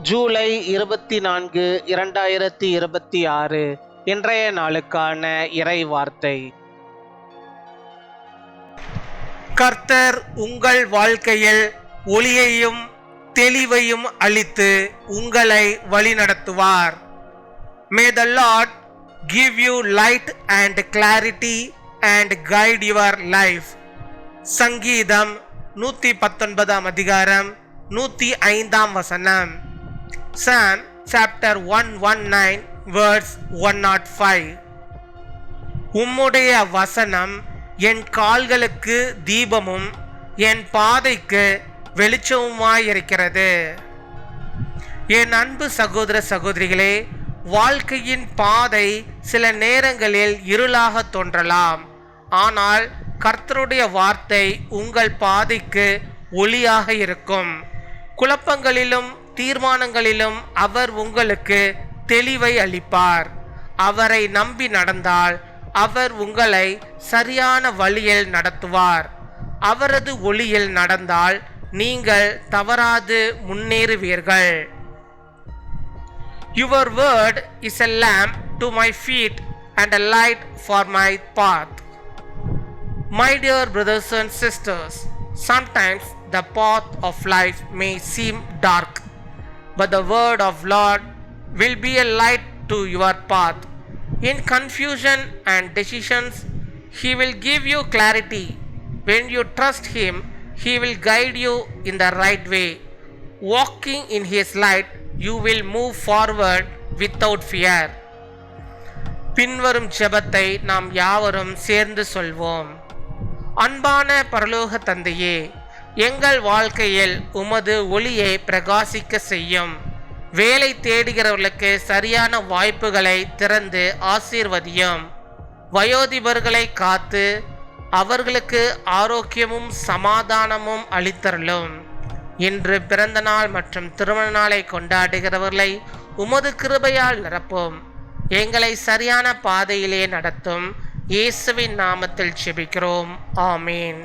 ஜூலை 24, 2026 இன்றைய நாளுக்கான இறை வார்த்தை. கர்த்தர் உங்கள் வாழ்க்கையில் ஒளியையும் தெளிவையும் அளித்து உங்களை வழிநடத்துவார். May the Lord give you light and clarity and guide your life. சங்கீதம் 119 அதிகாரம் 105 வசனம். Psalm chapter 119 verse 105. உம்முடைய வசனம் என் கால்களுக்கு தீபமும் என் பாதைக்கு வெளிச்சமுமாயிருக்கிறது. என் அன்பு சகோதர சகோதரிகளே, வாழ்க்கையின் பாதை சில நேரங்களில் இருளாக தோன்றலாம். ஆனால் கர்த்தருடைய வார்த்தை உங்கள் பாதைக்கு ஒளியாக இருக்கும். குழப்பங்களிலும் தீர்மானங்களிலும் அவர் உங்களுக்கு தெளிவை அளிப்பார். அவரை நம்பி நடந்தால் அவர் உங்களை சரியான வழியில் நடத்துவார். அவரது ஒளியில் நடந்தால் நீங்கள் தவறாது முன்னேறுவீர்கள். Your word is a lamp to my feet and a light for my path. My dear brothers and sisters, sometimes the path of life may seem dark, but the word of Lord will be a light to your path. In confusion and decisions, He will give you clarity. When you trust Him, He will guide you in the right way. Walking in His light, you will move forward without fear. பின்வரும் ஜெபத்தை நாம் யாவரும் சேர்ந்து சொல்வோம். அன்பான பரலோக தந்தையே, எங்கள் வாழ்க்கையில் உமது ஒளியை பிரகாசிக்க செய்யும். வேலை தேடுகிறவர்களுக்கு சரியான வாய்ப்புகளை திறந்து ஆசீர்வதியும். வயோதிபர்களை காத்து அவர்களுக்கு ஆரோக்கியமும் சமாதானமும் அளித்தருளும். இன்று பிறந்த நாள் மற்றும் திருமண நாளை கொண்டாடுகிறவர்களை உமது கிருபையால் நிரப்பும். எங்களை சரியான பாதையிலே நடத்தும். இயேசுவின் நாமத்தில் ஜெபிக்கிறோம். ஆமீன்.